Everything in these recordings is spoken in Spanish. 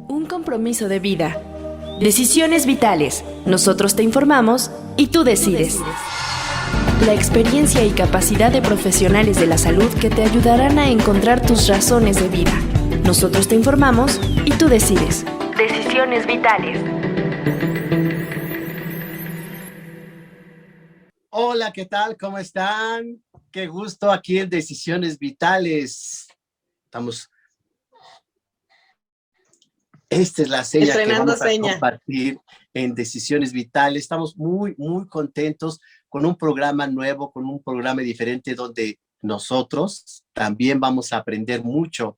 Un compromiso de vida. Decisiones vitales. Nosotros te informamos y tú decides. La experiencia y capacidad de profesionales de la salud que te ayudarán a encontrar tus razones de vida. Nosotros te informamos y tú decides. Decisiones vitales. Hola, ¿qué tal? ¿Cómo están? Qué gusto aquí en Decisiones Vitales. Esta es la seña que Estrenando vamos a seña. compartir en Decisiones Vitales. Estamos muy contentos con un programa nuevo, con un programa diferente donde nosotros también vamos a aprender mucho.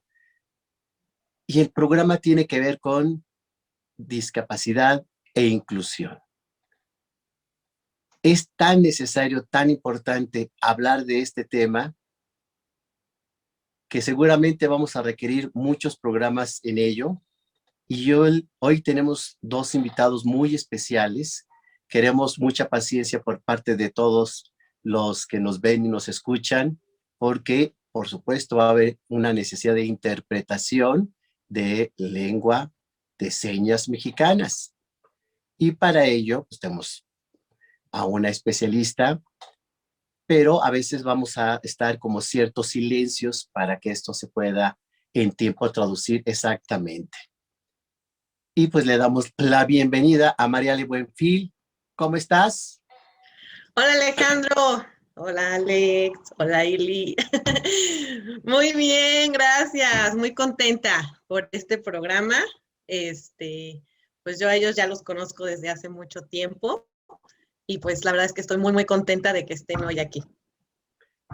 Y el programa tiene que ver con discapacidad e inclusión. Es tan necesario, tan importante hablar de este tema que seguramente vamos a requerir muchos programas en ello. Y hoy tenemos dos invitados muy especiales. Queremos mucha paciencia por parte de todos los que nos ven y nos escuchan, porque, por supuesto, va a haber una necesidad de interpretación de lengua de señas mexicanas. Y para ello, pues, tenemos a una especialista, pero a veces vamos a estar como ciertos silencios para que esto se pueda en tiempo traducir exactamente. Y pues le damos la bienvenida a Mariale Buenfil. ¿Cómo estás? Hola Alejandro, hola Alex, hola Ili. Muy bien, gracias, muy contenta por este programa. Pues yo a ellos ya los conozco desde hace mucho tiempo y pues la verdad es que estoy muy contenta de que estén hoy aquí.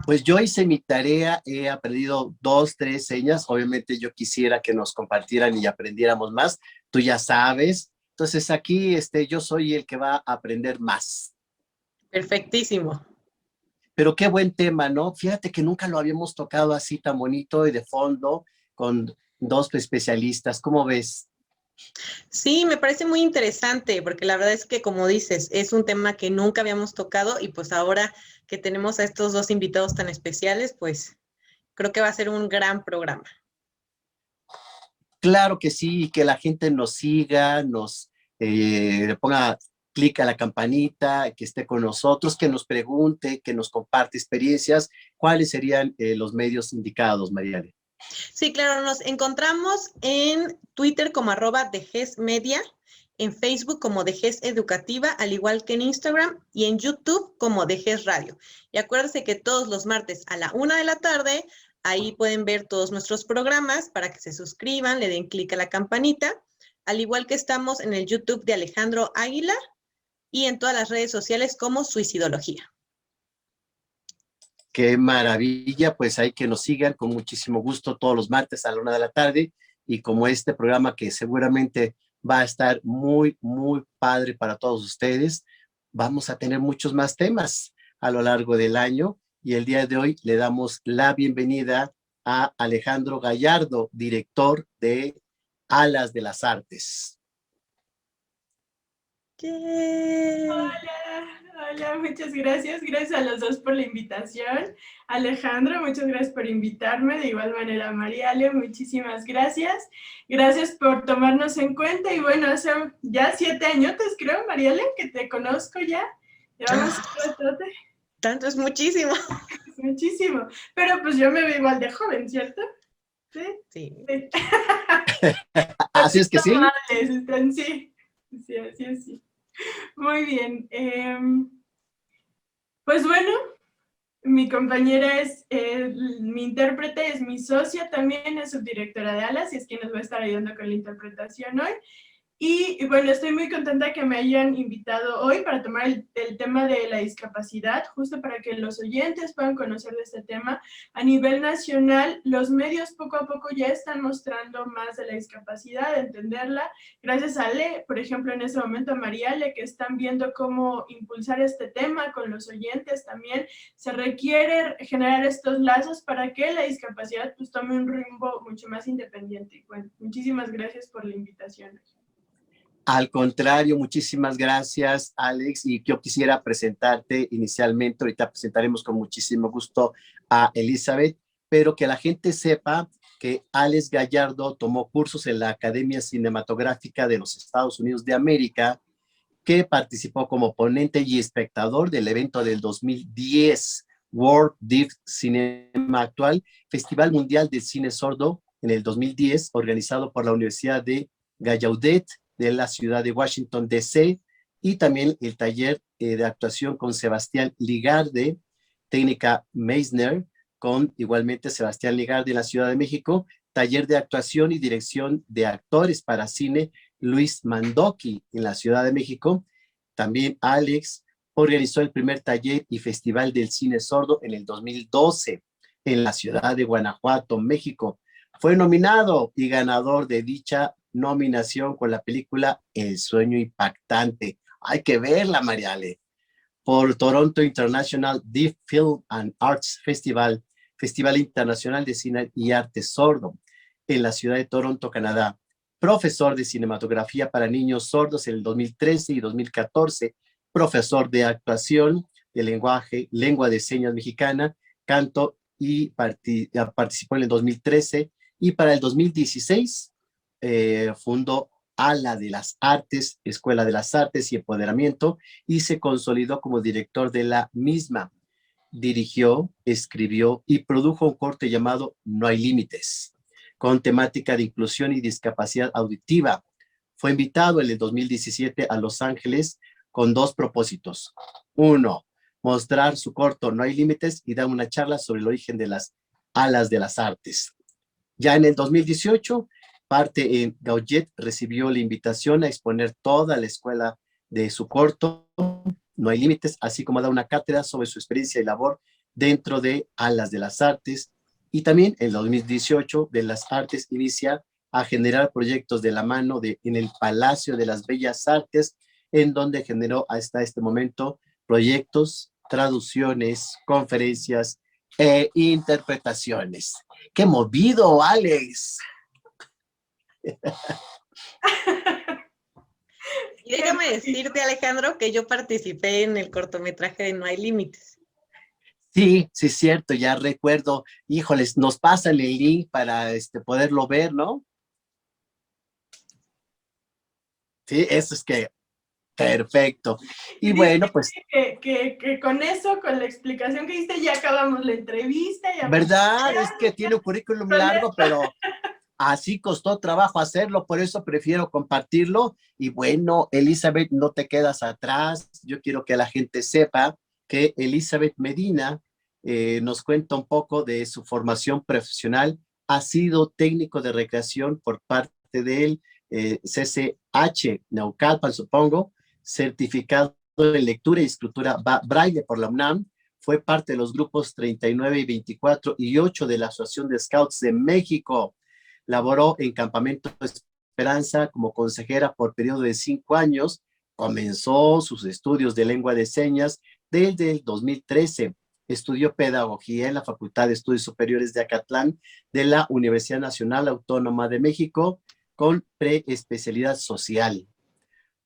Pues yo hice mi tarea, he aprendido 2, 3 señas. Obviamente yo quisiera que nos compartieran y aprendiéramos más. Tú ya sabes. Entonces aquí yo soy el que va a aprender más. Perfectísimo. Pero qué buen tema, ¿no? Fíjate que nunca lo habíamos tocado así tan bonito y de fondo con dos especialistas. ¿Cómo ves? Sí, me parece muy interesante porque la verdad es que, como dices, es un tema que nunca habíamos tocado y pues ahora que tenemos a estos dos invitados tan especiales, pues creo que va a ser un gran programa. Claro que sí, que la gente nos siga, le ponga clic a la campanita, que esté con nosotros, que nos pregunte, que nos comparte experiencias. ¿Cuáles serían los medios indicados, Mariale? Sí, claro, nos encontramos en Twitter como @DegesMedia, en Facebook como Deges Educativa, al igual que en Instagram y en YouTube como Deges Radio. Y acuérdense que todos los martes a la 1 de la tarde, ahí pueden ver todos nuestros programas para que se suscriban, le den clic a la campanita, al igual que estamos en el YouTube de Alejandro Águila y en todas las redes sociales como Suicidología. Qué maravilla, pues hay que nos sigan con muchísimo gusto todos los martes a la 1 de la tarde y como este programa que seguramente va a estar muy padre para todos ustedes, vamos a tener muchos más temas a lo largo del año y el día de hoy le damos la bienvenida a Alejandro Gallardo, director de Alas de las Artes. Hola, muchas gracias. Gracias a los dos por la invitación. Alejandro, muchas gracias por invitarme. De igual manera, Mariale, muchísimas gracias. Gracias por tomarnos en cuenta. Y bueno, hace ya 7 añotes, creo, Mariale, que te conozco ya. Llevamos Tanto es muchísimo. Es muchísimo. Pero pues yo me veo igual de joven, ¿cierto? Sí. Sí. Así es que sí. Sí, así es, sí. Muy bien. Pues bueno, mi compañera es mi intérprete, es mi socia también, es subdirectora de ALAS y es quien nos va a estar ayudando con la interpretación hoy. Y bueno, estoy muy contenta que me hayan invitado hoy para tomar el tema de la discapacidad, justo para que los oyentes puedan conocer de este tema. A nivel nacional, los medios poco a poco ya están mostrando más de la discapacidad, de entenderla. Gracias a Ale, por ejemplo, en este momento a Mariale, que están viendo cómo impulsar este tema con los oyentes también. Se requiere generar estos lazos para que la discapacidad pues tome un rumbo mucho más independiente. Y bueno, muchísimas gracias por la invitación. Al contrario, muchísimas gracias, Alex. Y yo quisiera presentarte inicialmente, ahorita presentaremos con muchísimo gusto a Elizabeth, pero que la gente sepa que Alex Gallardo tomó cursos en la Academia Cinematográfica de los Estados Unidos de América, que participó como ponente y espectador del evento del 2010, World Deaf Cinema Actual, Festival Mundial de Cine Sordo en el 2010, organizado por la Universidad de Gallaudet de la ciudad de Washington, D.C., y también el taller de actuación con Sebastián Ligarde, técnica Meissner, con igualmente Sebastián Ligarde en la Ciudad de México, taller de actuación y dirección de actores para cine Luis Mandoki en la Ciudad de México. También Alex organizó el primer taller y festival del cine sordo en el 2012 en la ciudad de Guanajuato, México. Fue nominado y ganador de dicha nominación con la película El sueño impactante. Hay que verla, Mariale. Por Toronto International Deaf Film and Arts Festival, Festival Internacional de Cine y Arte Sordo, en la ciudad de Toronto, Canadá. Profesor de cinematografía para niños sordos en el 2013 y 2014, profesor de actuación de lenguaje, lengua de señas mexicana, canto y participó en el 2013 y para el 2016 fundó Ala de las Artes, Escuela de las Artes y Empoderamiento, y se consolidó como director de la misma. Dirigió, escribió y produjo un corto llamado No hay límites, con temática de inclusión y discapacidad auditiva. Fue invitado en el 2017 a Los Ángeles con dos propósitos. Uno, mostrar su corto No hay límites y dar una charla sobre el origen de las alas de las artes. Ya en el 2018, parte en Gauget recibió la invitación a exponer toda la escuela de su corto No hay límites, así como dar una cátedra sobre su experiencia y labor dentro de Alas de las Artes. Y también en el 2018 de las Artes inicia a generar proyectos de la mano en el Palacio de las Bellas Artes, en donde generó hasta este momento proyectos, traducciones, conferencias e interpretaciones. ¡Qué movido, Alex! Y déjame decirte, Alejandro, que yo participé en el cortometraje de No hay límites. Sí, sí es cierto, ya recuerdo. Híjoles, nos pasan el link para poderlo ver, ¿no? Sí, eso es que perfecto. Y bueno, pues... Que con eso, con la explicación que diste, ya acabamos la entrevista. Ya ¿verdad? Es que tiene un currículum largo, pero así costó trabajo hacerlo, por eso prefiero compartirlo. Y bueno, Elizabeth, no te quedas atrás. Yo quiero que la gente sepa que Elizabeth Medina nos cuenta un poco de su formación profesional. Ha sido técnico de recreación por parte del CCH Naucalpan, supongo, certificado en lectura y escritura braille por la UNAM. Fue parte de los grupos 39 y 24 y 8 de la Asociación de Scouts de México. Laboró en Campamento Esperanza como consejera por periodo de 5 años. Comenzó sus estudios de lengua de señas desde el 2013. Estudió pedagogía en la Facultad de Estudios Superiores de Acatlán de la Universidad Nacional Autónoma de México con preespecialidad social.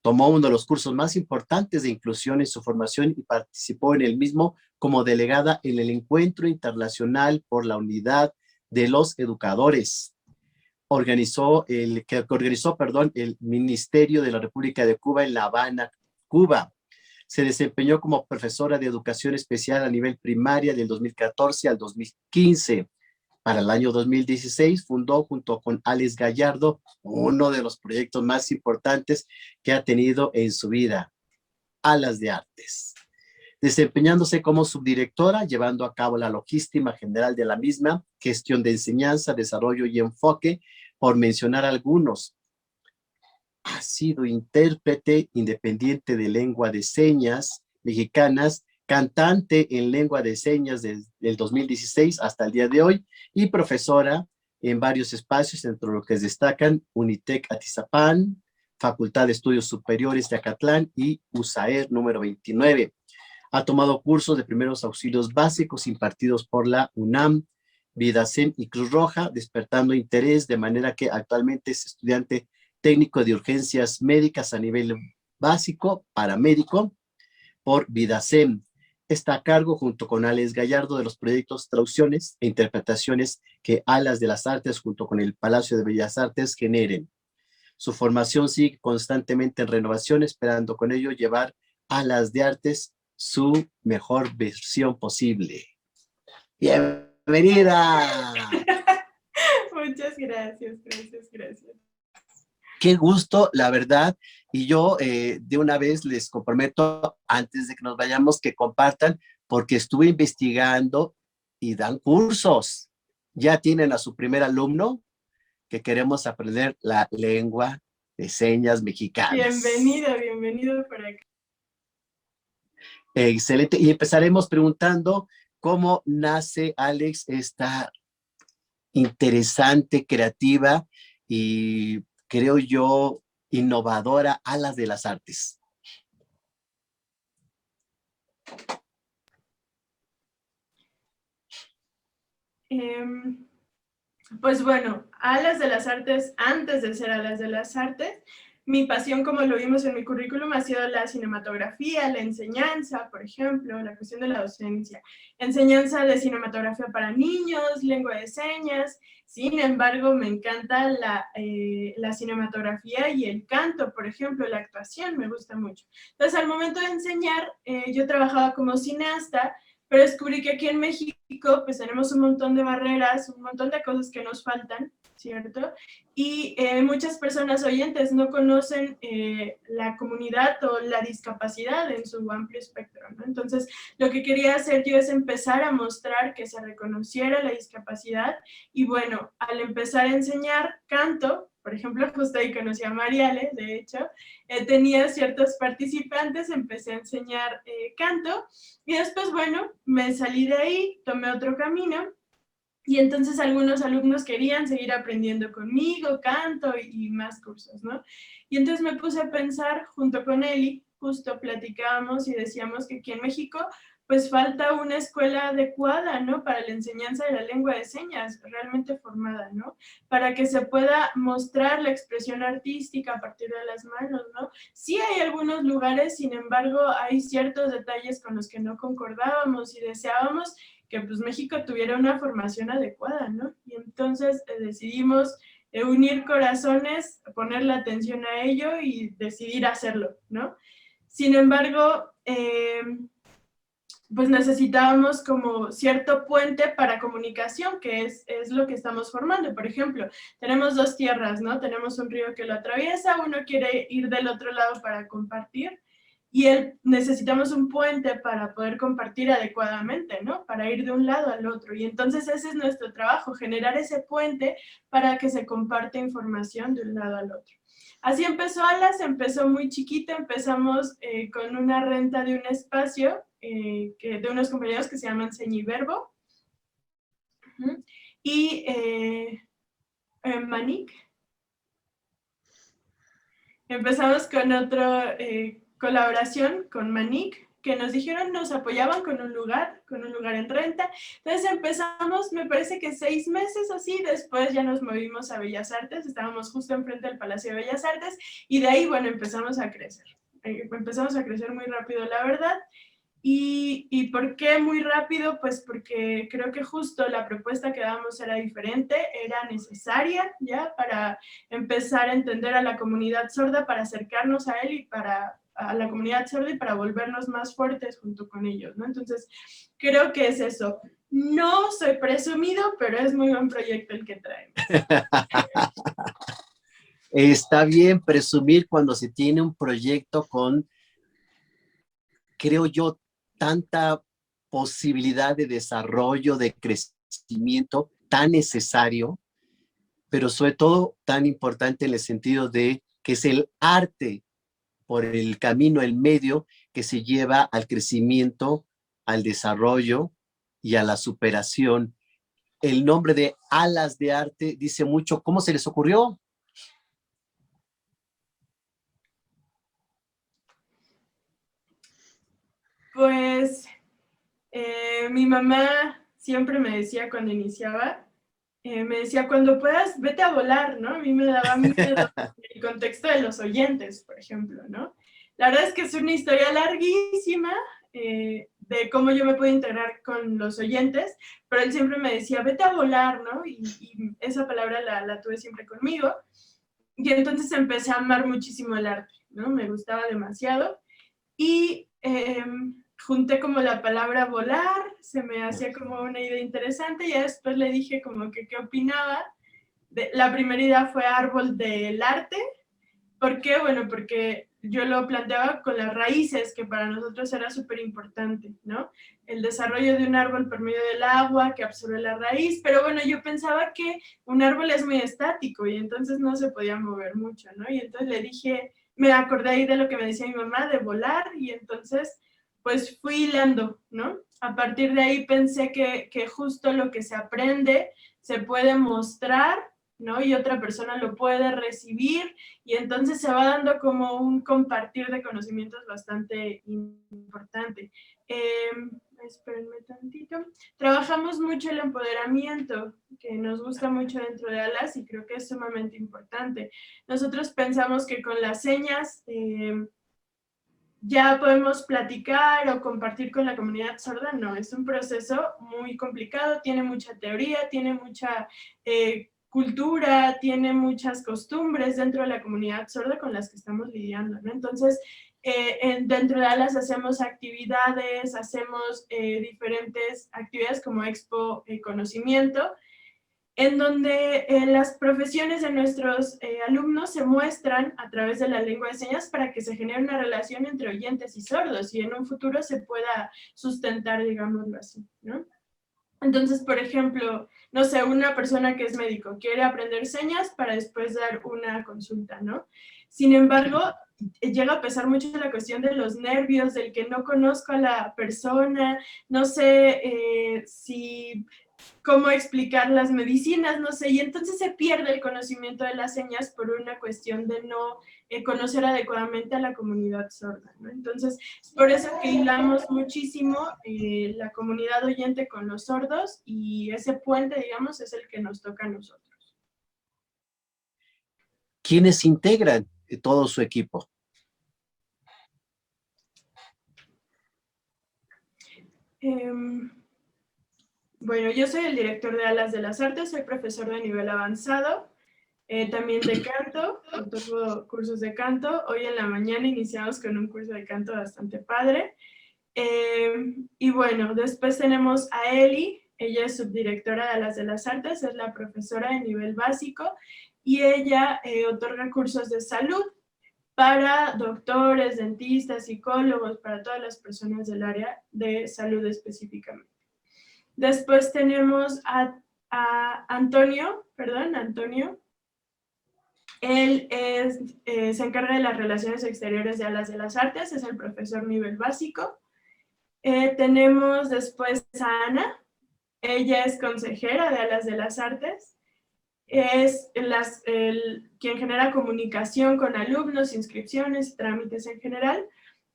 Tomó uno de los cursos más importantes de inclusión en su formación y participó en el mismo como delegada en el Encuentro Internacional por la Unidad de los Educadores. Organizó el Ministerio de la República de Cuba en La Habana, Cuba. Se desempeñó como profesora de educación especial a nivel primaria del 2014 al 2015. Para el año 2016 fundó junto con Alex Gallardo uno de los proyectos más importantes que ha tenido en su vida, Alas de Artes, desempeñándose como subdirectora, llevando a cabo la logística general de la misma, gestión de enseñanza, desarrollo y enfoque, por mencionar algunos. Ha sido intérprete independiente de lengua de señas mexicanas, cantante en lengua de señas desde el 2016 hasta el día de hoy y profesora en varios espacios, entre los que destacan Unitec Atizapán, Facultad de Estudios Superiores de Acatlán y USAER número 29. Ha tomado cursos de primeros auxilios básicos impartidos por la UNAM, Vidacen y Cruz Roja, despertando interés de manera que actualmente es estudiante técnico de urgencias médicas a nivel básico, paramédico, por Vidacen. está a cargo, junto con Alex Gallardo, de los proyectos Traducciones e Interpretaciones que Alas de las Artes, junto con el Palacio de Bellas Artes, generen. Su formación sigue constantemente en renovación, esperando con ello llevar a Alas de Artes su mejor versión posible. ¡Bienvenida! Muchas gracias, gracias. Qué gusto, la verdad. Y yo de una vez les comprometo, antes de que nos vayamos, que compartan, porque estuve investigando y dan cursos. Ya tienen a su primer alumno que queremos aprender la lengua de señas mexicanas. Bienvenido por acá. Excelente. Y empezaremos preguntando cómo nace, Alex, esta interesante, creativa y, creo yo, innovadora Alas de las Artes. Pues bueno, Alas de las Artes, antes de ser Alas de las Artes, mi pasión, como lo vimos en mi currículum, ha sido la cinematografía, la enseñanza, por ejemplo, la cuestión de la docencia. Enseñanza de cinematografía para niños, lengua de señas. Sin embargo, me encanta la cinematografía y el canto, por ejemplo, la actuación me gusta mucho. Entonces, al momento de enseñar, yo trabajaba como cineasta, pero descubrí que aquí en México pues tenemos un montón de barreras, un montón de cosas que nos faltan, ¿cierto? Y muchas personas oyentes no conocen la comunidad o la discapacidad en su amplio espectro, ¿no? Entonces, lo que quería hacer yo es empezar a mostrar que se reconociera la discapacidad y bueno, al empezar a enseñar canto, por ejemplo, justo ahí conocí a Mariale, de hecho, tenía ciertos participantes, empecé a enseñar canto y después, bueno, me salí de ahí, tomé otro camino y entonces algunos alumnos querían seguir aprendiendo conmigo, canto y más cursos, ¿no? Y entonces me puse a pensar junto con Eli, justo platicábamos y decíamos que aquí en México pues falta una escuela adecuada, ¿no? Para la enseñanza de la lengua de señas, realmente formada, ¿no? Para que se pueda mostrar la expresión artística a partir de las manos, ¿no? Sí hay algunos lugares, sin embargo, hay ciertos detalles con los que no concordábamos y deseábamos que pues México tuviera una formación adecuada, ¿no? Y entonces decidimos unir corazones, poner la atención a ello y decidir hacerlo, ¿no? Sin embargo, pues necesitábamos como cierto puente para comunicación, que es lo que estamos formando. Por ejemplo, tenemos dos tierras, ¿no? Tenemos un río que lo atraviesa, uno quiere ir del otro lado para compartir, y necesitamos un puente para poder compartir adecuadamente, ¿no? Para ir de un lado al otro. Y entonces ese es nuestro trabajo, generar ese puente para que se comparte información de un lado al otro. Así empezó Alas, empezó muy chiquito, empezamos con una renta de un espacio de unos compañeros que se llaman Señiverbo y Manic. Empezamos con otra colaboración con Manic, que nos dijeron, nos apoyaban con un lugar en renta. Entonces empezamos, me parece que 6 meses así, después ya nos movimos a Bellas Artes, estábamos justo enfrente del Palacio de Bellas Artes, y de ahí, bueno, empezamos a crecer. Empezamos a crecer muy rápido, la verdad. ¿Y por qué muy rápido? Pues porque creo que justo la propuesta que dábamos era diferente, era necesaria ya para empezar a entender a la comunidad sorda, para acercarnos a él y a la comunidad sorda y para volvernos más fuertes junto con ellos, ¿no? Entonces, creo que es eso. No soy presumido, pero es muy buen proyecto el que traemos. Está bien presumir cuando se tiene un proyecto con, creo yo, tanta posibilidad de desarrollo, de crecimiento tan necesario, pero sobre todo tan importante en el sentido de que es el arte por el camino, el medio que se lleva al crecimiento, al desarrollo y a la superación. El nombre de Alas de Arte dice mucho. ¿Cómo se les ocurrió? Pues mi mamá siempre me decía cuando iniciaba, me decía, cuando puedas, vete a volar, ¿no? A mí me daba miedo el contexto de los oyentes, por ejemplo, ¿no? La verdad es que es una historia larguísima, de cómo yo me puedo integrar con los oyentes, pero él siempre me decía, vete a volar, ¿no? Y esa palabra la tuve siempre conmigo. Y entonces empecé a amar muchísimo el arte, ¿no? Me gustaba demasiado. Y junté como la palabra volar, se me hacía como una idea interesante, y después le dije como que qué opinaba. La primera idea fue árbol del arte. ¿Por qué? Bueno, porque yo lo planteaba con las raíces, que para nosotros era súper importante, ¿no? El desarrollo de un árbol por medio del agua que absorbe la raíz, pero bueno, yo pensaba que un árbol es muy estático y entonces no se podía mover mucho, ¿no? Y entonces le dije, me acordé ahí de lo que me decía mi mamá, de volar, y entonces pues fui hilando, ¿no? A partir de ahí pensé que justo lo que se aprende se puede mostrar, ¿no? Y otra persona lo puede recibir, y entonces se va dando como un compartir de conocimientos bastante importante. Espérenme tantito. Trabajamos mucho el empoderamiento, que nos gusta mucho dentro de ALAS y creo que es sumamente importante. Nosotros pensamos que con las señas ya podemos platicar o compartir con la comunidad sorda. No, es un proceso muy complicado, tiene mucha teoría, tiene mucha cultura, tiene muchas costumbres dentro de la comunidad sorda con las que estamos lidiando, ¿no? Entonces, dentro de ALAS hacemos actividades, hacemos diferentes actividades como Expo Conocimiento, en donde las profesiones de nuestros alumnos se muestran a través de la lengua de señas para que se genere una relación entre oyentes y sordos y en un futuro se pueda sustentar, digámoslo así, ¿no? Entonces, por ejemplo, no sé, una persona que es médico quiere aprender señas para después dar una consulta, ¿no? Sin embargo, llega a pesar mucho la cuestión de los nervios, del que no conozco a la persona, no sé si cómo explicar las medicinas, no sé, y entonces se pierde el conocimiento de las señas por una cuestión de no conocer adecuadamente a la comunidad sorda, ¿no? Entonces, es por eso que hilamos muchísimo la comunidad oyente con los sordos, y ese puente, digamos, es el que nos toca a nosotros. ¿Quiénes integran todo su equipo? Bueno, yo soy el director de Alas de las Artes, soy profesor de nivel avanzado, también de canto, otorgo cursos de canto. Hoy en la mañana iniciamos con un curso de canto bastante padre. Y bueno, después tenemos a Eli, ella es subdirectora de Alas de las Artes, es la profesora de nivel básico, y ella otorga cursos de salud para doctores, dentistas, psicólogos, para todas las personas del área de salud específicamente. Después tenemos a Antonio. Él se encarga de las relaciones exteriores de Alas de las Artes, es el profesor nivel básico. Tenemos después a Ana, ella es consejera de Alas de las Artes, es quien genera comunicación con alumnos, inscripciones, trámites en general.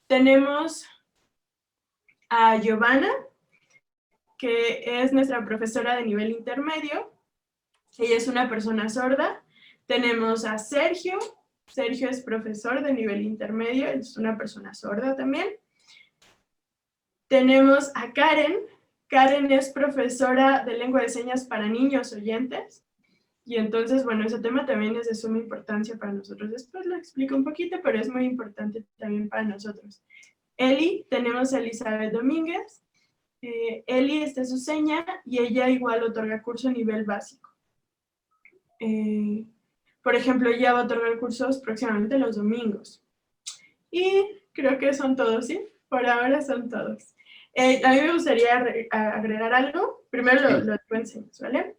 Tenemos a Giovanna, que es nuestra profesora de nivel intermedio. Ella es una persona sorda. Tenemos a Sergio. Sergio es profesor de nivel intermedio, es una persona sorda también. Tenemos a Karen. Karen es profesora de lengua de señas para niños oyentes. Y entonces, bueno, ese tema también es de suma importancia para nosotros. Después lo explico un poquito, pero es muy importante también para nosotros. Eli, tenemos a Elizabeth Domínguez. Eli, esta es su seña, y ella igual otorga curso a nivel básico. Por ejemplo, ella va a otorgar cursos próximamente los domingos. Y creo que son todos, ¿sí? Por ahora son todos. A mí me gustaría agregar algo. Primero lo enseño, ¿vale?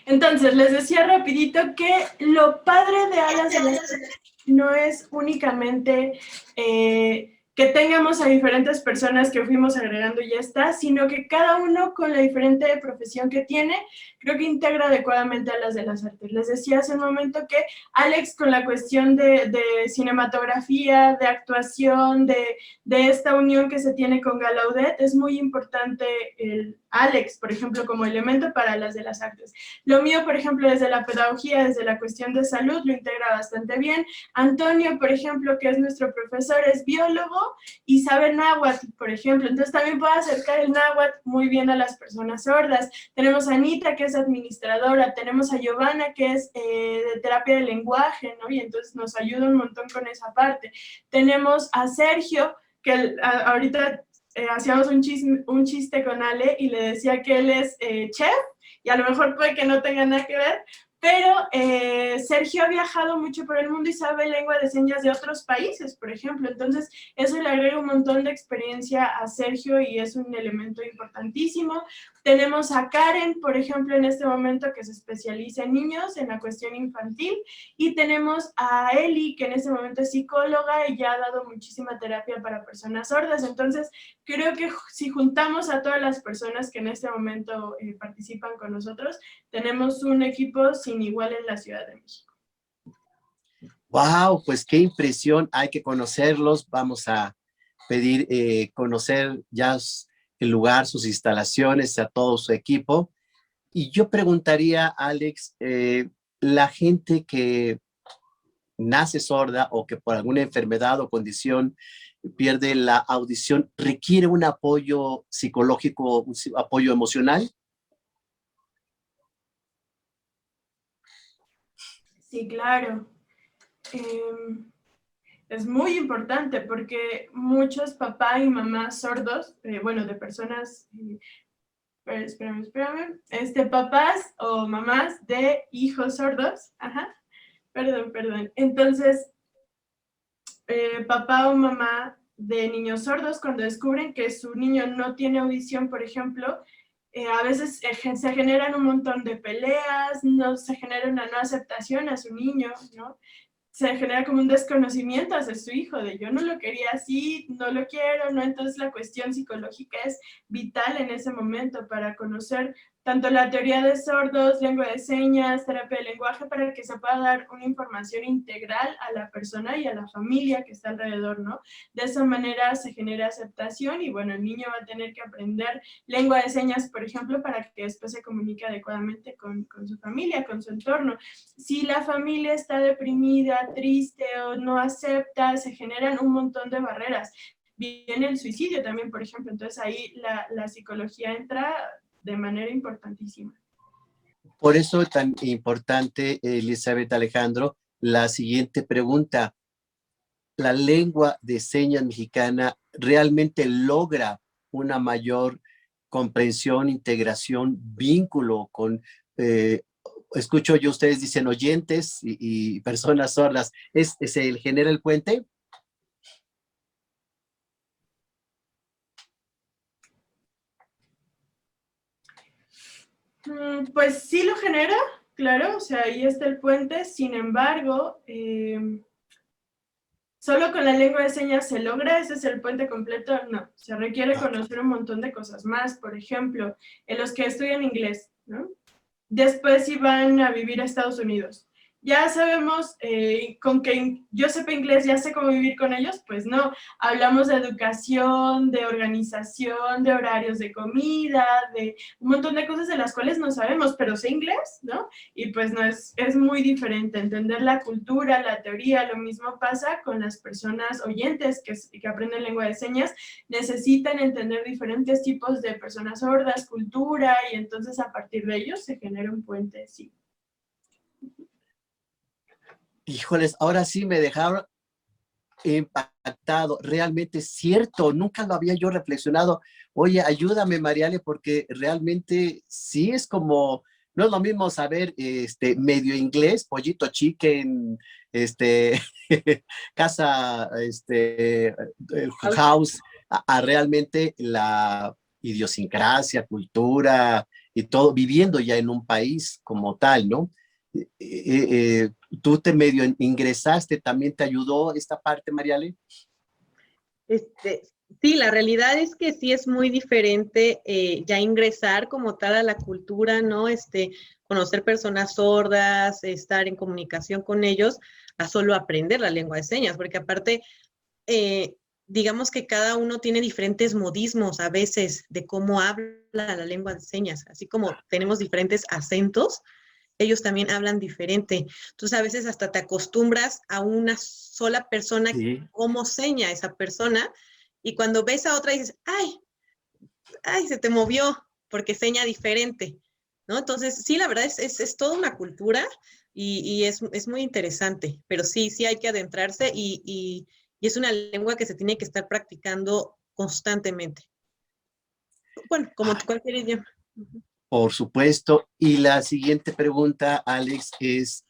Entonces, les decía rapidito que lo padre de Alas de las no es únicamente que tengamos a diferentes personas que fuimos agregando y ya está, sino que cada uno con la diferente profesión que tiene, creo que integra adecuadamente a las de las artes. Les decía hace un momento que Alex con la cuestión de cinematografía, de actuación, de esta unión que se tiene con Gallaudet, es muy importante el Alex, por ejemplo, como elemento para las de las artes. Lo mío, por ejemplo, desde la pedagogía, desde la cuestión de salud, lo integra bastante bien. Antonio, por ejemplo, que es nuestro profesor, es biólogo y sabe náhuatl, por ejemplo. Entonces también puede acercar el náhuatl muy bien a las personas sordas. Tenemos a Anita, que es administradora. Tenemos a Giovanna, que es de terapia del lenguaje, ¿no? Y entonces nos ayuda un montón con esa parte. Tenemos a Sergio, que ahorita hacíamos un chiste con Ale y le decía que él es chef, y a lo mejor puede que no tenga nada que ver, pero Sergio ha viajado mucho por el mundo y sabe lengua de señas de otros países, por ejemplo. Entonces, eso le agrega un montón de experiencia a Sergio y es un elemento importantísimo. Tenemos a Karen, por ejemplo, en este momento que se especializa en niños, en la cuestión infantil, y tenemos a Eli, que en este momento es psicóloga y ya ha dado muchísima terapia para personas sordas. Entonces, creo que si juntamos a todas las personas que en este momento participan con nosotros, tenemos un equipo sin igual en la Ciudad de México. ¡Wow! Pues qué impresión, hay que conocerlos. Vamos a pedir conocer ya el lugar, sus instalaciones, a todo su equipo. Y yo preguntaría, Alex, la gente que nace sorda o que por alguna enfermedad o condición pierde la audición, ¿requiere un apoyo psicológico, un apoyo emocional? Sí, claro. Es muy importante porque muchos papás y mamás sordos, bueno, de personas, espérame, papás o mamás de hijos sordos, perdón. Entonces, papá o mamá de niños sordos, cuando descubren que su niño no tiene audición, por ejemplo, a veces se generan un montón de peleas, no se genera una no aceptación a su niño, ¿no? Se genera como un desconocimiento hacia su hijo, de yo no lo quería así, no lo quiero, ¿no? Entonces la cuestión psicológica es vital en ese momento para conocer tanto la teoría de sordos, lengua de señas, terapia de lenguaje, para que se pueda dar una información integral a la persona y a la familia que está alrededor, ¿no? De esa manera se genera aceptación y, bueno, el niño va a tener que aprender lengua de señas, por ejemplo, para que después se comunique adecuadamente con su familia, con su entorno. Si la familia está deprimida, triste o no acepta, se generan un montón de barreras. Viene el suicidio también, por ejemplo. Entonces ahí la psicología entra de manera importantísima. Por eso tan importante, Elizabeth Alejandro, la siguiente pregunta. ¿La lengua de señas mexicana realmente logra una mayor comprensión, integración, vínculo con, escucho yo, ustedes dicen oyentes y personas sordas, ¿se genera el puente? Pues sí lo genera, claro, o sea, ahí está el puente. Sin embargo, ¿solo con la lengua de señas se logra? ¿Ese es el puente completo? No, se requiere conocer un montón de cosas más. Por ejemplo, en los que estudian inglés, ¿no? Después si van a vivir a Estados Unidos ya sabemos, con que yo sepa inglés, ya sé cómo vivir con ellos, pues no. Hablamos de educación, de organización, de horarios de comida, de un montón de cosas de las cuales no sabemos, pero sé inglés, ¿no? Y pues no, es muy diferente entender la cultura, la teoría. Lo mismo pasa con las personas oyentes que aprenden lengua de señas, necesitan entender diferentes tipos de personas sordas, cultura, y entonces a partir de ellos se genera un puente, sí. Híjoles, ahora sí me dejaron impactado, realmente es cierto, nunca lo había yo reflexionado. Oye, ayúdame, Mariale, porque realmente sí es como, no es lo mismo saber medio inglés, pollito chicken, casa, house, a realmente la idiosincrasia, cultura y todo, viviendo ya en un país como tal, ¿no? Tú te medio ingresaste, ¿también te ayudó esta parte, Mariale? Sí, la realidad es que sí es muy diferente ya ingresar como tal a la cultura, ¿no? Conocer personas sordas, estar en comunicación con ellos, a solo aprender la lengua de señas, porque aparte, digamos que cada uno tiene diferentes modismos a veces de cómo habla la lengua de señas, así como tenemos diferentes acentos, ellos también hablan diferente. Entonces, a veces hasta te acostumbras a una sola persona, Sí. cómo seña esa persona, y cuando ves a otra dices, ay, se te movió, porque seña diferente, ¿no? Entonces, sí, la verdad es toda una cultura y es muy interesante, pero sí hay que adentrarse y es una lengua que se tiene que estar practicando constantemente. Bueno, como cualquier idioma. Por supuesto. Y la siguiente pregunta, Alex, es,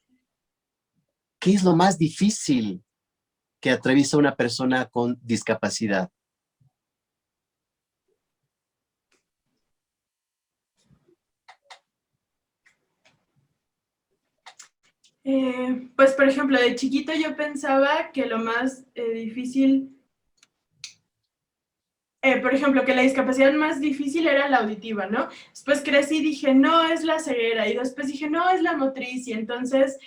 ¿qué es lo más difícil que atraviesa una persona con discapacidad? Pues, por ejemplo, de chiquito yo pensaba que lo más difícil, por ejemplo, que la discapacidad más difícil era la auditiva, ¿no? Después crecí y dije, no, es la ceguera, y después dije, no, es la motriz, y entonces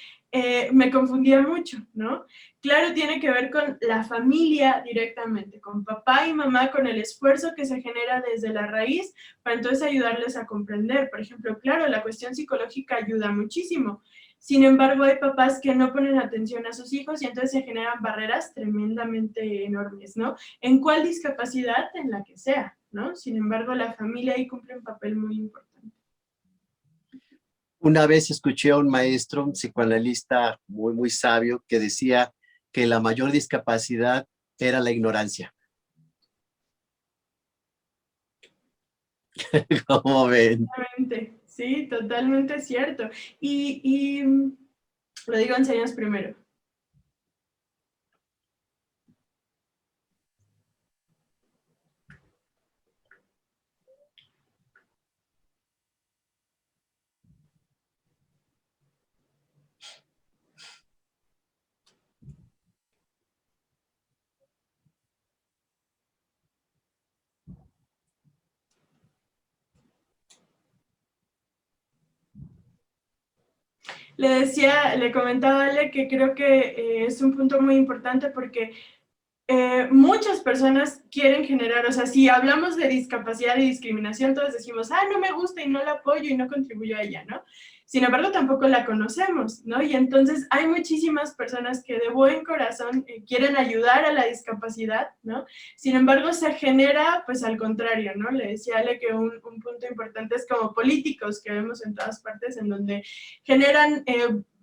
me confundía mucho, ¿no? Claro, tiene que ver con la familia directamente, con papá y mamá, con el esfuerzo que se genera desde la raíz para entonces ayudarles a comprender. Por ejemplo, claro, la cuestión psicológica ayuda muchísimo. Sin embargo, hay papás que no ponen atención a sus hijos y entonces se generan barreras tremendamente enormes, ¿no? ¿En cuál discapacidad? En la que sea, ¿no? Sin embargo, la familia ahí cumple un papel muy importante. Una vez escuché a un maestro, un psicoanalista muy, muy sabio, que decía que la mayor discapacidad era la ignorancia. ¿Cómo ven? Totalmente, sí, totalmente cierto. Y lo digo en señas primero. Le comentaba a Ale que creo que es un punto muy importante porque muchas personas quieren generar, o sea, si hablamos de discapacidad y discriminación, todos decimos, no me gusta y no la apoyo y no contribuyo a ella, ¿no? Sin embargo, tampoco la conocemos, ¿no? Y entonces hay muchísimas personas que de buen corazón quieren ayudar a la discapacidad, ¿no? Sin embargo, se genera, pues al contrario, ¿no? Le decía Ale que un punto importante es como políticos que vemos en todas partes en donde generan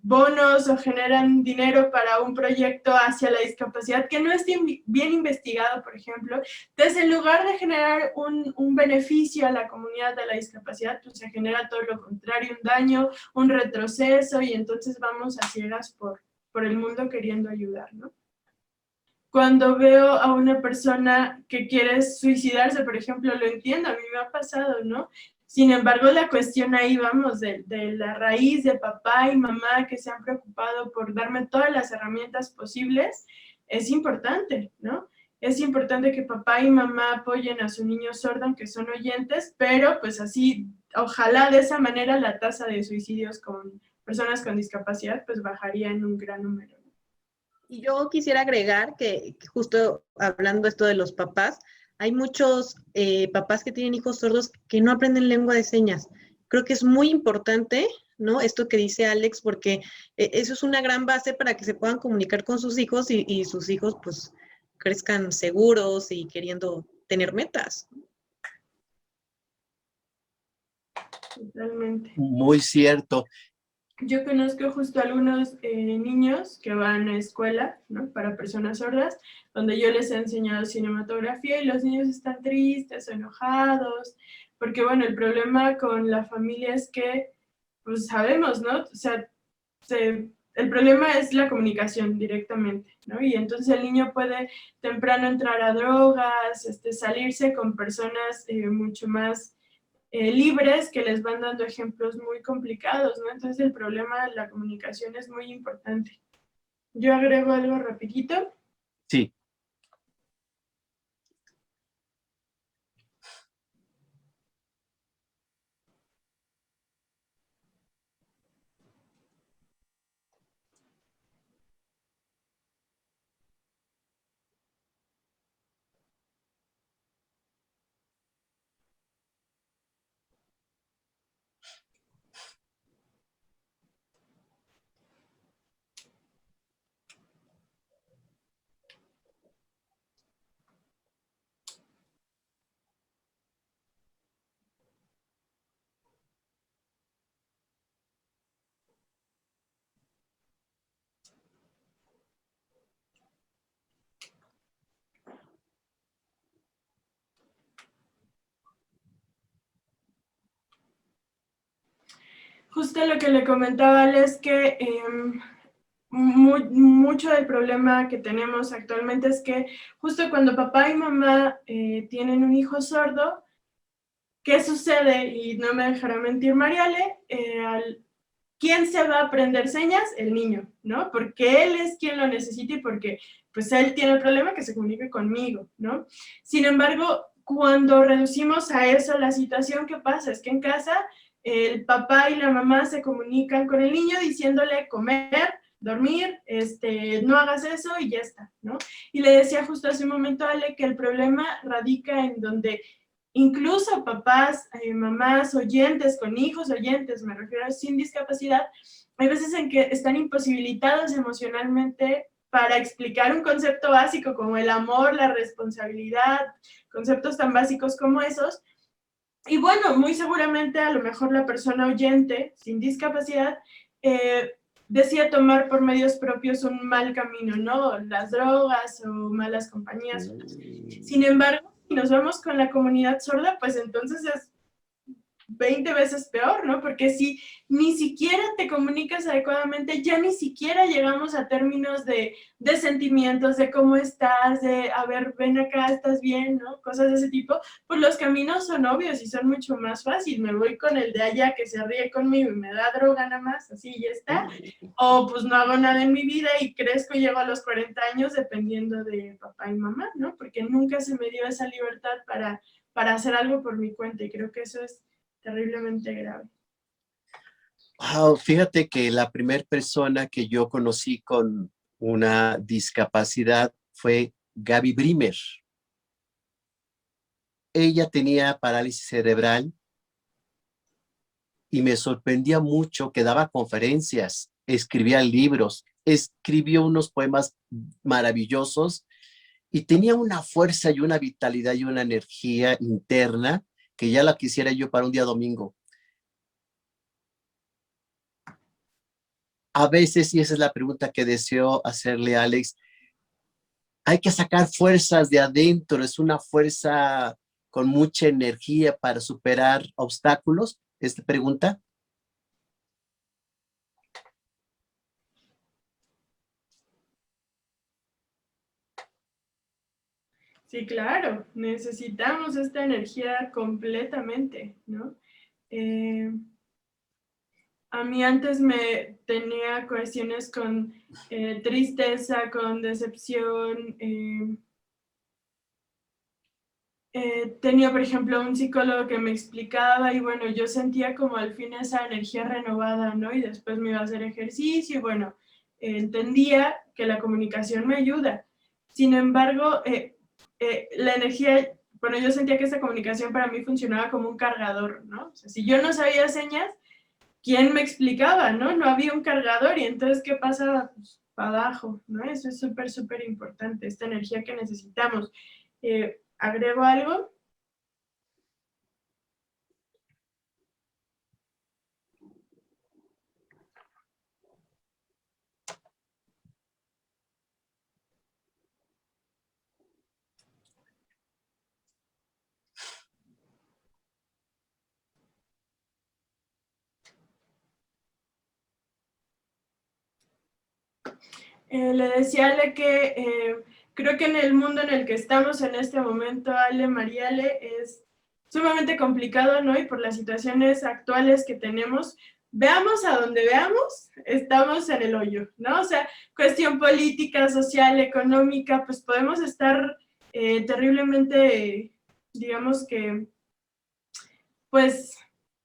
bonos o generan dinero para un proyecto hacia la discapacidad que no esté bien investigado, por ejemplo. Entonces, en lugar de generar un beneficio a la comunidad de la discapacidad, pues se genera todo lo contrario, un daño, un retroceso, y entonces vamos a ciegas por el mundo queriendo ayudar, ¿no? Cuando veo a una persona que quiere suicidarse, por ejemplo, lo entiendo, a mí me ha pasado, ¿no? Sin embargo, la cuestión ahí vamos, de la raíz de papá y mamá que se han preocupado por darme todas las herramientas posibles, es importante, ¿no? Es importante que papá y mamá apoyen a su niño sordo, aunque son oyentes, pero pues así, ojalá de esa manera la tasa de suicidios con personas con discapacidad, pues bajaría en un gran número. Y yo quisiera agregar que justo hablando esto de los papás, hay muchos papás que tienen hijos sordos que no aprenden lengua de señas. Creo que es muy importante, ¿no? Esto que dice Alex, porque eso es una gran base para que se puedan comunicar con sus hijos y sus hijos pues crezcan seguros y queriendo tener metas. Totalmente. Muy cierto. Yo conozco justo algunos niños que van a escuela, ¿no? Para personas sordas, donde yo les he enseñado cinematografía y los niños están tristes o enojados, porque bueno, el problema con la familia es que, pues sabemos, ¿no? O sea, el problema es la comunicación directamente, ¿no? Y entonces el niño puede temprano entrar a drogas, salirse con personas mucho más libres que les van dando ejemplos muy complicados, ¿no? Entonces el problema de la comunicación es muy importante. Yo agrego algo rapidito. Sí. Justo lo que le comentaba es que mucho del problema que tenemos actualmente es que justo cuando papá y mamá tienen un hijo sordo, ¿qué sucede? Y no me dejará mentir Mariale, ¿quién se va a aprender señas? El niño, ¿no? Porque él es quien lo necesita y porque pues él tiene el problema que se comunique conmigo, ¿no? Sin embargo, cuando reducimos a eso la situación, ¿qué pasa? Es que en casa el papá y la mamá se comunican con el niño diciéndole comer, dormir, no hagas eso y ya está, ¿no? Y le decía justo hace un momento a Ale que el problema radica en donde incluso papás, mamás, oyentes, con hijos oyentes, me refiero a sin discapacidad, hay veces en que están imposibilitados emocionalmente para explicar un concepto básico como el amor, la responsabilidad, conceptos tan básicos como esos. Y bueno, muy seguramente a lo mejor la persona oyente sin discapacidad decide tomar por medios propios un mal camino, ¿no? Las drogas o malas compañías. Sin embargo, si nos vamos con la comunidad sorda, pues entonces es 20 veces peor, ¿no? Porque si ni siquiera te comunicas adecuadamente, ya ni siquiera llegamos a términos de sentimientos, de cómo estás, de, a ver, ven acá, estás bien, ¿no? Cosas de ese tipo, pues los caminos son obvios y son mucho más fáciles. Me voy con el de allá que se ríe conmigo y me da droga nada más, así ya está. O pues no hago nada en mi vida y crezco y llego a los 40 años dependiendo de papá y mamá, ¿no? Porque nunca se me dio esa libertad para hacer algo por mi cuenta y creo que eso es terriblemente grave. Wow, fíjate que la primera persona que yo conocí con una discapacidad fue Gaby Brimer. Ella tenía parálisis cerebral y me sorprendía mucho que daba conferencias, escribía libros, escribió unos poemas maravillosos y tenía una fuerza y una vitalidad y una energía interna que ya la quisiera yo para un día domingo. A veces, y esa es la pregunta que deseo hacerle a Alex, hay que sacar fuerzas de adentro, es una fuerza con mucha energía para superar obstáculos. Esta pregunta. Sí, claro, necesitamos esta energía completamente, ¿no? A mí antes me tenía cuestiones con tristeza, con decepción, tenía, por ejemplo, un psicólogo que me explicaba y bueno, yo sentía como al fin esa energía renovada, ¿no? Y después me iba a hacer ejercicio y bueno, entendía que la comunicación me ayuda. Sin embargo, la energía, bueno, yo sentía que esa comunicación para mí funcionaba como un cargador, ¿no? O sea, si yo no sabía señas, ¿quién me explicaba, no? No había un cargador y entonces, ¿qué pasaba? Pues para abajo, ¿no? Eso es súper, súper importante, esta energía que necesitamos. ¿Agrego algo? Le decía a Ale que creo que en el mundo en el que estamos en este momento, Ale, Mariale, es sumamente complicado, ¿no? Y por las situaciones actuales que tenemos, veamos a donde veamos, estamos en el hoyo, ¿no? O sea, cuestión política, social, económica, pues podemos estar terriblemente, digamos que, pues,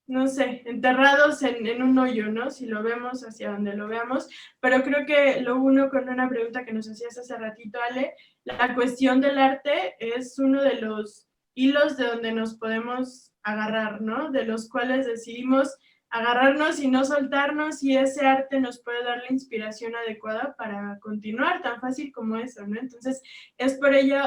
no sé, enterrados en un hoyo, ¿no? Si lo vemos hacia donde lo veamos, pero creo que lo uno con una pregunta que nos hacías hace ratito, Ale, la cuestión del arte es uno de los hilos de donde nos podemos agarrar, ¿no? De los cuales decidimos agarrarnos y no soltarnos y ese arte nos puede dar la inspiración adecuada para continuar, tan fácil como eso, ¿no? Entonces, es por ello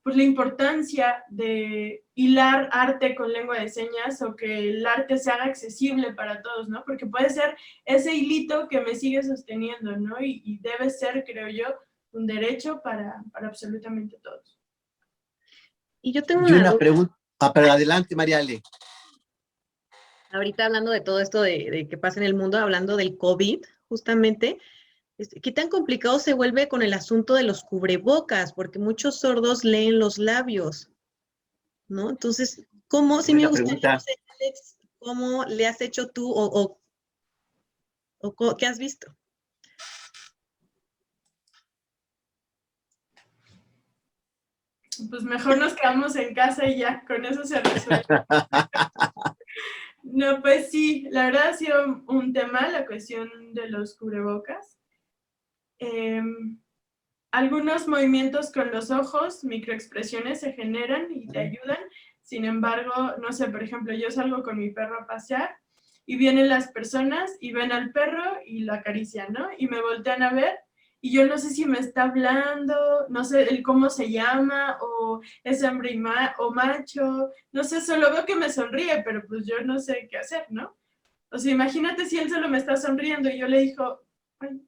pues la importancia de hilar arte con lengua de señas o que el arte se haga accesible para todos, ¿no? Porque puede ser ese hilito que me sigue sosteniendo, ¿no? Y debe ser, creo yo, un derecho para absolutamente todos. Y yo tengo Y una una duda. pregunta, pero adelante, Mariale. Ahorita hablando de todo esto de que pasa en el mundo, hablando del COVID, justamente, ¿qué tan complicado se vuelve con el asunto de los cubrebocas? Porque muchos sordos leen los labios, ¿no? Entonces, ¿cómo, sí me Buena gustaría, no pregunta. sé, Alex, cómo le has hecho tú o qué has visto? Pues mejor nos quedamos en casa y ya, con eso se resuelve. No, pues sí, la verdad ha sido un tema, la cuestión de los cubrebocas. Algunos movimientos con los ojos, microexpresiones se generan y te ayudan. Sin embargo, no sé, por ejemplo, yo salgo con mi perro a pasear y vienen las personas y ven al perro y lo acarician, ¿no? Y me voltean a ver y yo no sé si me está hablando, no sé el cómo se llama o es hembra o macho, no sé, solo veo que me sonríe, pero pues yo no sé qué hacer, ¿no? O sea, imagínate si él solo me está sonriendo y yo le digo, ay,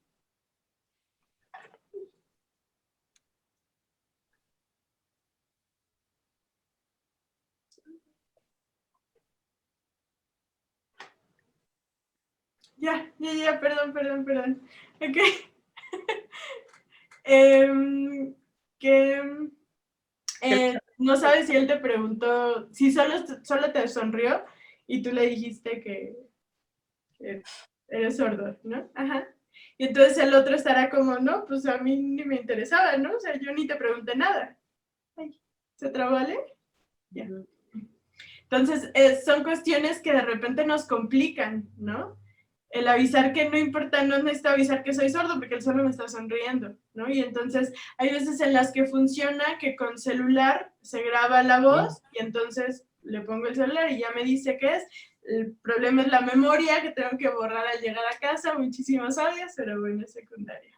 ya, perdón. Ok. Que no sabes si él te preguntó, si solo te sonrió y tú le dijiste que eres sordo, ¿no? Ajá. Y entonces el otro estará como, no, pues a mí ni me interesaba, ¿no? O sea, yo ni te pregunté nada. Ay, ¿se trabó, Ale? Ya. Entonces, son cuestiones que de repente nos complican, ¿no? El avisar que no importa, no necesito avisar que soy sordo porque él solo me está sonriendo, ¿no? Y entonces hay veces en las que funciona que con celular se graba la voz y entonces le pongo el celular y ya me dice qué es. El problema es la memoria que tengo que borrar al llegar a casa, muchísimos audios, pero bueno, es secundaria.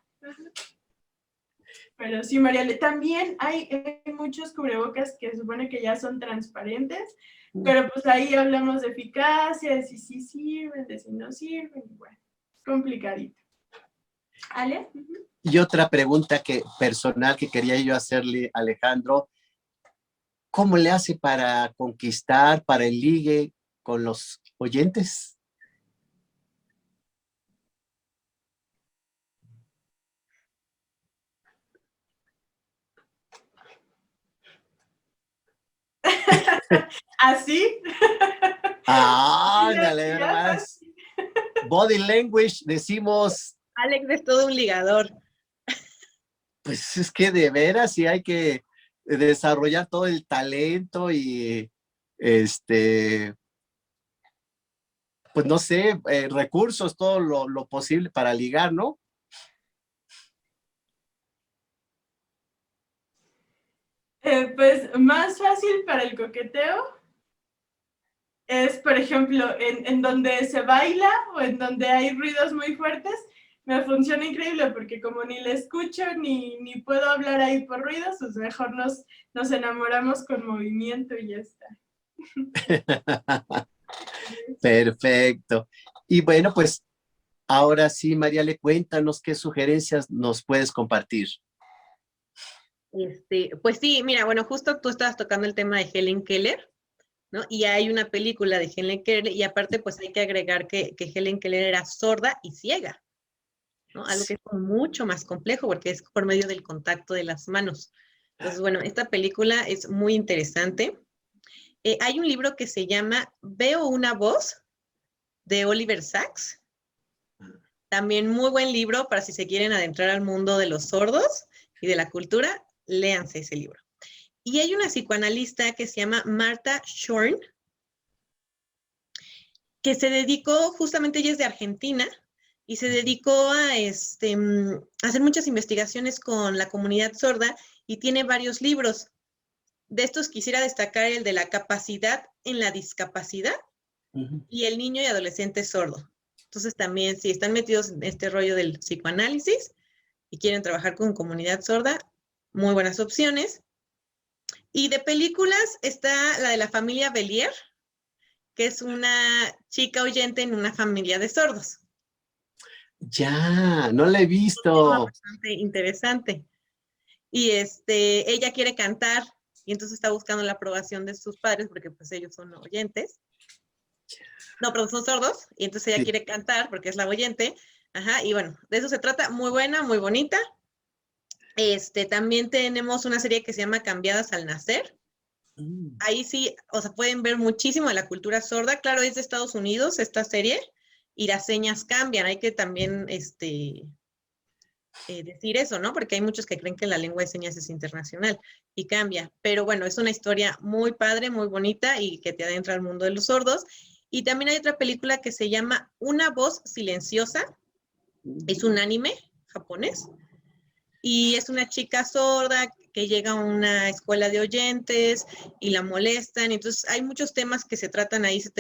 Pero sí, Mariale, también hay muchos cubrebocas que se supone que ya son transparentes, pero pues ahí hablamos de eficacia, de si sí sirven, de si no sirven, bueno, complicadito. ¿Ale? Y otra pregunta personal que quería yo hacerle a Alejandro, ¿cómo le hace para conquistar, para el ligue con los oyentes? ¿Así? Ándale, más. Body language, decimos. Alex es todo un ligador. Pues es que de veras sí hay que desarrollar todo el talento y pues no sé, recursos, todo lo posible para ligar, ¿no? Pues más fácil para el coqueteo es, por ejemplo, en donde se baila o en donde hay ruidos muy fuertes, me funciona increíble porque como ni le escucho ni puedo hablar ahí por ruidos, pues mejor nos enamoramos con movimiento y ya está. Perfecto. Y bueno, pues ahora sí, Mariale, cuéntanos qué sugerencias nos puedes compartir. Pues sí, mira, bueno, justo tú estabas tocando el tema de Helen Keller, ¿no? Y hay una película de Helen Keller, y aparte, pues hay que agregar que Helen Keller era sorda y ciega, ¿no? Algo que es mucho más complejo porque es por medio del contacto de las manos. Entonces, bueno, esta película es muy interesante. Hay un libro que se llama Veo una voz, de Oliver Sacks. También muy buen libro para si se quieren adentrar al mundo de los sordos y de la cultura, léanse ese libro. Y hay una psicoanalista que se llama Martha Shorn, que se dedicó, justamente ella es de Argentina, y se dedicó a hacer muchas investigaciones con la comunidad sorda y tiene varios libros. De estos quisiera destacar el de la capacidad en la discapacidad y el niño y adolescente sordo. Entonces también, si están metidos en este rollo del psicoanálisis y quieren trabajar con comunidad sorda, muy buenas opciones. Y de películas está la de la familia Bellier, que es una chica oyente en una familia de sordos. Ya, no la he visto. Bastante interesante. Y ella quiere cantar y entonces está buscando la aprobación de sus padres porque pues ellos son oyentes. No, perdón, son sordos, y entonces ella quiere cantar porque es la oyente. Ajá, y bueno, de eso se trata, muy buena, muy bonita. También tenemos una serie que se llama Cambiadas al Nacer. Ahí sí, o sea, pueden ver muchísimo de la cultura sorda. Claro, es de Estados Unidos esta serie, y las señas cambian. Hay que también decir eso, ¿no? Porque hay muchos que creen que la lengua de señas es internacional y cambia. Pero bueno, es una historia muy padre, muy bonita y que te adentra al mundo de los sordos. Y también hay otra película que se llama Una voz silenciosa. Es un anime japonés. Y es una chica sorda que llega a una escuela de oyentes y la molestan. Entonces hay muchos temas que se tratan ahí. Se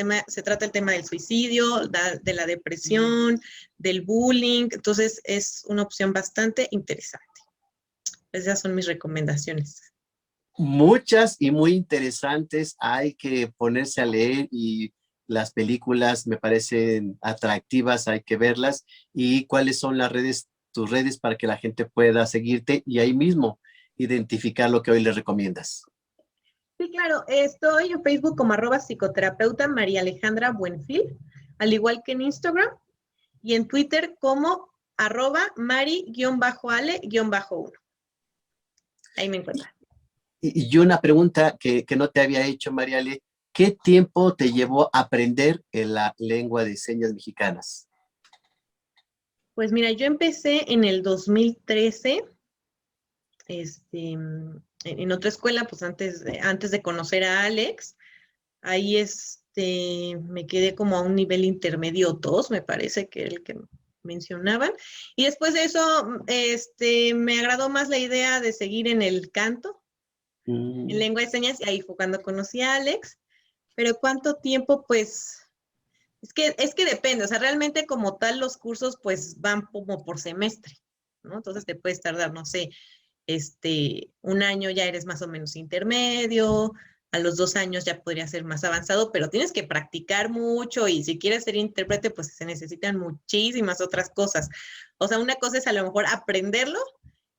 trata el tema del suicidio, de la depresión, del bullying. Entonces es una opción bastante interesante. Esas son mis recomendaciones. Muchas y muy interesantes. Hay que ponerse a leer y las películas me parecen atractivas, hay que verlas. ¿Y cuáles son las redes, tus redes para que la gente pueda seguirte y ahí mismo identificar lo que hoy les recomiendas? Sí, claro, estoy en Facebook como @psicoterapeuta María Alejandra Buenfil, al igual que en Instagram, y en Twitter como @mari_ale_1. Ahí me encuentran. Y una pregunta que no te había hecho, Mariale, ¿qué tiempo te llevó a aprender en la lengua de señas mexicanas? Pues mira, yo empecé en el 2013, en otra escuela, pues antes de conocer a Alex. Ahí me quedé como a un nivel intermedio 2, me parece que era el que mencionaban. Y después de eso, me agradó más la idea de seguir en el canto, en lengua de señas, y ahí fue cuando conocí a Alex. Pero ¿cuánto tiempo? Pues es que depende, o sea, realmente como tal los cursos pues van como por semestre, ¿no? Entonces te puedes tardar, no sé, un año ya eres más o menos intermedio, a los 2 años ya podría ser más avanzado, pero tienes que practicar mucho y si quieres ser intérprete, pues se necesitan muchísimas otras cosas. O sea, una cosa es a lo mejor aprenderlo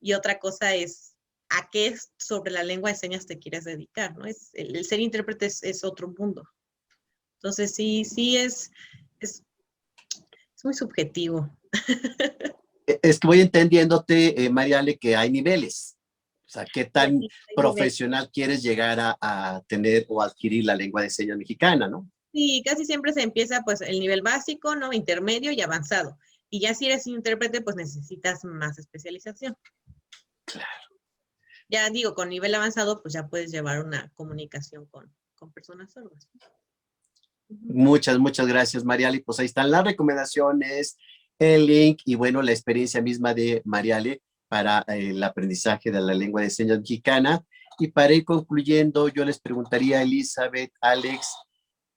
y otra cosa es a qué sobre la lengua de señas te quieres dedicar, ¿no? El ser intérprete es otro mundo. Entonces, sí es muy subjetivo. Es que voy entendiéndote, Mariale, que hay niveles. O sea, ¿qué tan profesional quieres llegar a tener o adquirir la lengua de señas mexicana, no? Sí, casi siempre se empieza pues el nivel básico, ¿no? Intermedio y avanzado. Y ya si eres intérprete, pues necesitas más especialización. Claro. Ya digo, con nivel avanzado, pues ya puedes llevar una comunicación con personas sordas. Muchas gracias, Mariale. Pues ahí están las recomendaciones, el link y bueno, la experiencia misma de Mariale para el aprendizaje de la lengua de señas mexicana. Y para ir concluyendo, yo les preguntaría a Elizabeth, Alex,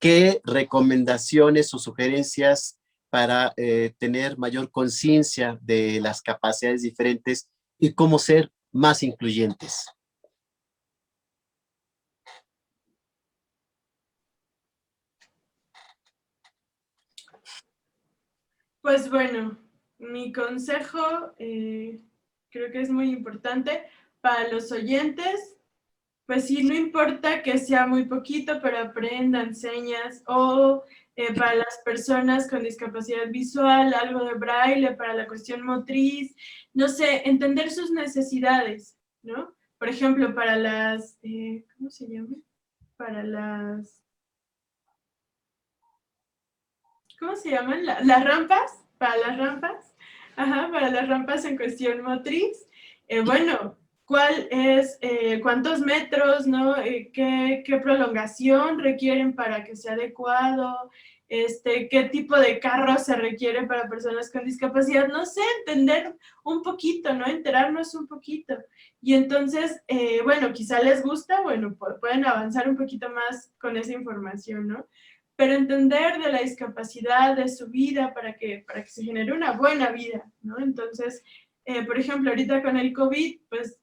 ¿qué recomendaciones o sugerencias para tener mayor conciencia de las capacidades diferentes y cómo ser más incluyentes? Pues bueno, mi consejo creo que es muy importante para los oyentes. Pues sí, no importa que sea muy poquito, pero aprendan señas o para las personas con discapacidad visual, algo de braille para la cuestión motriz, no sé, entender sus necesidades, ¿no? Por ejemplo, para las, ¿cómo se llama? Para las, ¿cómo se llaman? Las rampas, para las rampas, ajá, para las rampas en cuestión motriz. Bueno, ¿cuál es, cuántos metros, ¿no? ¿Qué prolongación requieren para que sea adecuado? ¿Qué tipo de carro se requiere para personas con discapacidad? No sé, entender un poquito, ¿no? Enterarnos un poquito. Y entonces, bueno, quizá les gusta, bueno, pueden avanzar un poquito más con esa información, ¿no? Pero entender de la discapacidad, de su vida, para que se genere una buena vida, ¿no? Entonces, por ejemplo, ahorita con el COVID, pues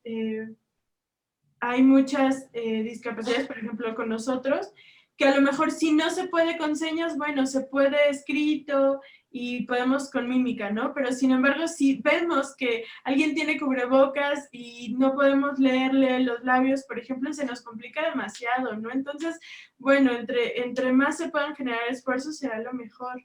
hay muchas discapacidades, por ejemplo, con nosotros, que a lo mejor si no se puede con señas, bueno, se puede escrito y podemos con mímica, ¿no? Pero sin embargo, si vemos que alguien tiene cubrebocas y no podemos leerle los labios, por ejemplo, se nos complica demasiado, ¿no? Entonces, bueno, entre más se puedan generar esfuerzos será lo mejor.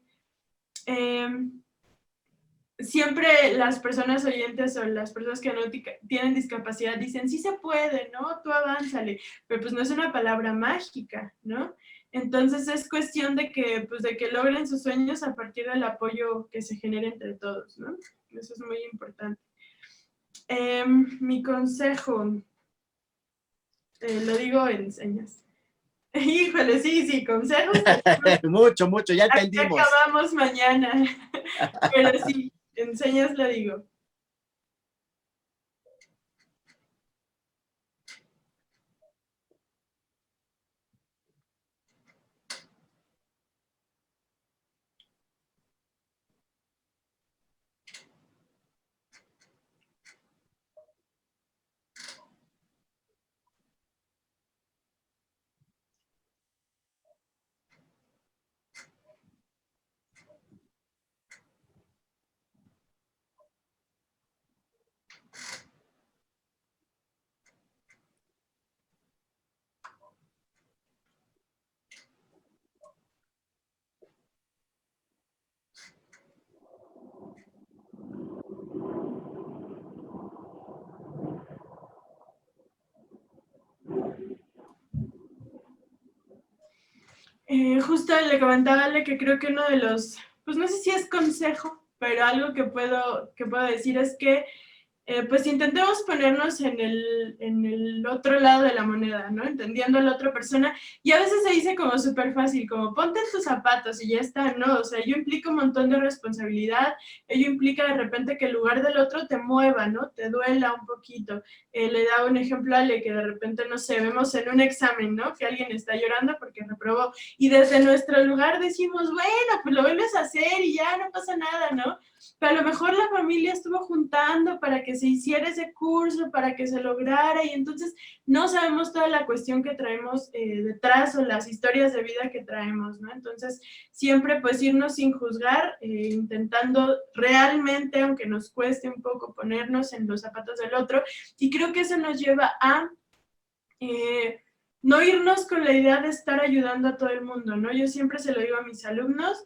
Siempre las personas oyentes o las personas que no tienen discapacidad dicen, sí se puede, ¿no? Tú avánzale, pero pues no es una palabra mágica, ¿no? Entonces es cuestión de que, pues, de que logren sus sueños a partir del apoyo que se genere entre todos, ¿no? Eso es muy importante. Mi consejo, lo digo en señas. Híjole, sí, consejos. Mucho, ya entendimos. Acabamos mañana, pero sí, en señas lo digo. Justo le comentaba Ale que creo que uno de los, pues no sé si es consejo, pero algo que puedo decir es que pues intentemos ponernos en el otro lado de la moneda, ¿no? Entendiendo a la otra persona. Y a veces se dice como súper fácil, como ponte en tus zapatos y ya está, ¿no? O sea, ello implica un montón de responsabilidad, ello implica de repente que el lugar del otro te mueva, ¿no? Te duela un poquito. Le da un ejemplo a Ale que de repente, no sé, vemos en un examen, ¿no? Que alguien está llorando porque reprobó. Y desde nuestro lugar decimos, bueno, pues lo vuelves a hacer y ya no pasa nada, ¿no? Pero a lo mejor la familia estuvo juntando para que se hiciera ese curso, para que se lograra, y entonces no sabemos toda la cuestión que traemos detrás o las historias de vida que traemos, ¿no? Entonces, siempre pues irnos sin juzgar, intentando realmente, aunque nos cueste un poco, ponernos en los zapatos del otro, y creo que eso nos lleva a no irnos con la idea de estar ayudando a todo el mundo, ¿no? Yo siempre se lo digo a mis alumnos,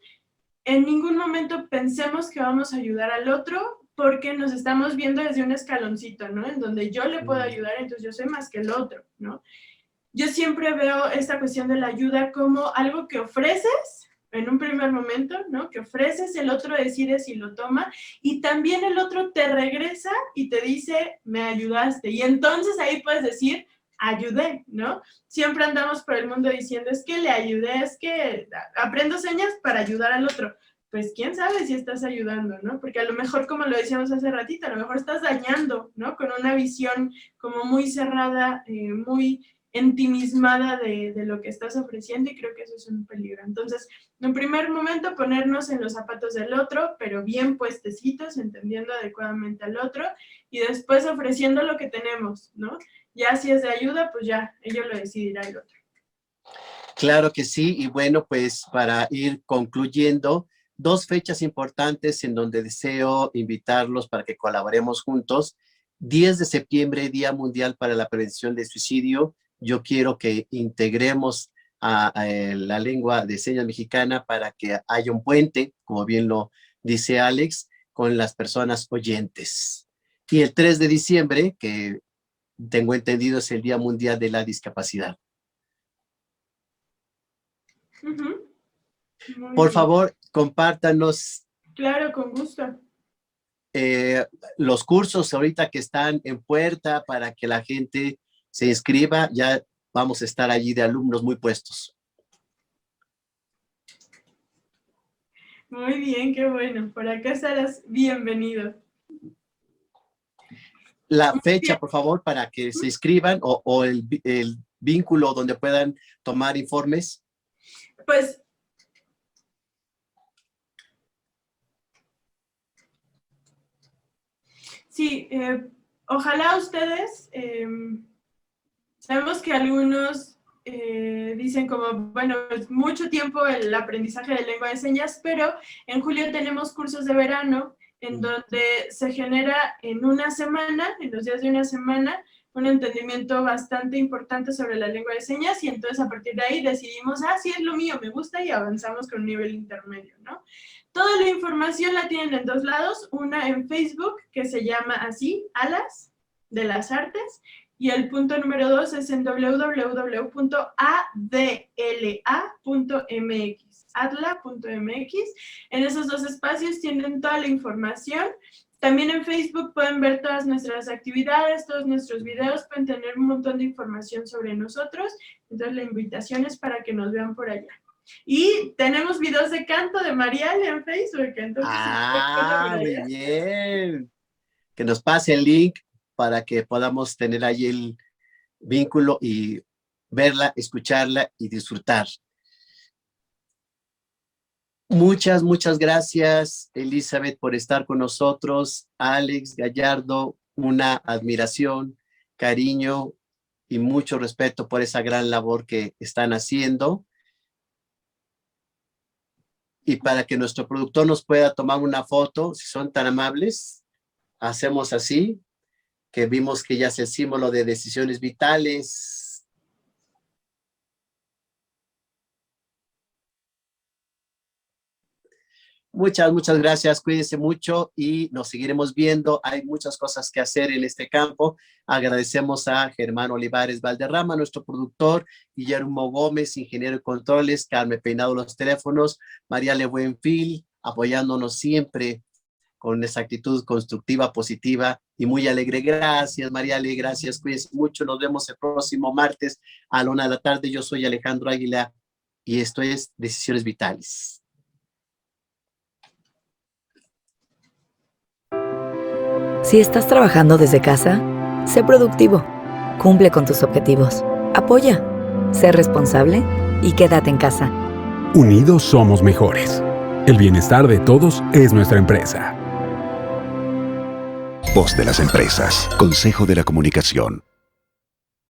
en ningún momento pensemos que vamos a ayudar al otro porque nos estamos viendo desde un escaloncito, ¿no? En donde yo le puedo ayudar, entonces yo soy más que el otro, ¿no? Yo siempre veo esta cuestión de la ayuda como algo que ofreces, en un primer momento, ¿no? Que ofreces, el otro decide si lo toma y también el otro te regresa y te dice, me ayudaste. Y entonces ahí puedes decir, ayudé, ¿no? Siempre andamos por el mundo diciendo, es que le ayudé, es que aprendo señas para ayudar al otro. Pues quién sabe si estás ayudando, ¿no? Porque a lo mejor, como lo decíamos hace ratito, a lo mejor estás dañando, ¿no? Con una visión como muy cerrada, muy ensimismada de lo que estás ofreciendo, y creo que eso es un peligro. Entonces, en primer momento, ponernos en los zapatos del otro, pero bien puestecitos, entendiendo adecuadamente al otro, y después ofreciendo lo que tenemos, ¿no? Ya si es de ayuda, pues ya, ello lo decidirá el otro. Claro que sí, y bueno, pues para ir concluyendo, 2 fechas importantes en donde deseo invitarlos para que colaboremos juntos. 10 de septiembre, Día Mundial para la Prevención de Suicidio. Yo quiero que integremos a la lengua de señas mexicana para que haya un puente, como bien lo dice Alex, con las personas oyentes. Y el 3 de diciembre, que tengo entendido es el Día Mundial de la Discapacidad. Por favor, compártanos. Claro, con gusto. Los cursos ahorita que están en puerta para que la gente se inscriba, ya vamos a estar allí de alumnos muy puestos. Muy bien, qué bueno. Por acá estarás bienvenido. La fecha, por favor, para que se inscriban o el vínculo donde puedan tomar informes. Pues sí, ojalá ustedes, sabemos que algunos dicen como, bueno, es mucho tiempo el aprendizaje de lengua de señas, pero en julio tenemos cursos de verano en donde se genera en una semana, en los días de una semana, un entendimiento bastante importante sobre la lengua de señas, y entonces a partir de ahí decidimos, sí, es lo mío, me gusta, y avanzamos con un nivel intermedio, ¿no? Toda la información la tienen en 2 lados, una en Facebook, que se llama así, Alas de las Artes, y el punto número 2 es en www.adla.mx, adla.mx. En esos 2 espacios tienen toda la información. También en Facebook pueden ver todas nuestras actividades, todos nuestros videos, pueden tener un montón de información sobre nosotros. Entonces la invitación es para que nos vean por allá. Y tenemos videos de canto de Mariale en Facebook. Entonces, muy bien. Que nos pase el link para que podamos tener ahí el vínculo y verla, escucharla y disfrutar. Muchas gracias, Elizabeth, por estar con nosotros. Alex Gallardo, una admiración, cariño y mucho respeto por esa gran labor que están haciendo. Y para que nuestro productor nos pueda tomar una foto, si son tan amables, hacemos así, que vimos que ya es el símbolo de decisiones vitales. Muchas gracias, cuídense mucho y nos seguiremos viendo. Hay muchas cosas que hacer en este campo. Agradecemos a Germán Olivares Valderrama, nuestro productor, Guillermo Gómez, ingeniero de controles, Carmen Peinado los teléfonos, Mariale Buenfil, apoyándonos siempre con esa actitud constructiva, positiva y muy alegre. Gracias, Mariale, gracias, cuídense mucho. Nos vemos el próximo martes a la 1 de la tarde. Yo soy Alejandro Águila y esto es Decisiones Vitales. Si estás trabajando desde casa, sé productivo, cumple con tus objetivos, apoya, sé responsable y quédate en casa. Unidos somos mejores. El bienestar de todos es nuestra empresa. Voz de las empresas. Consejo de la Comunicación.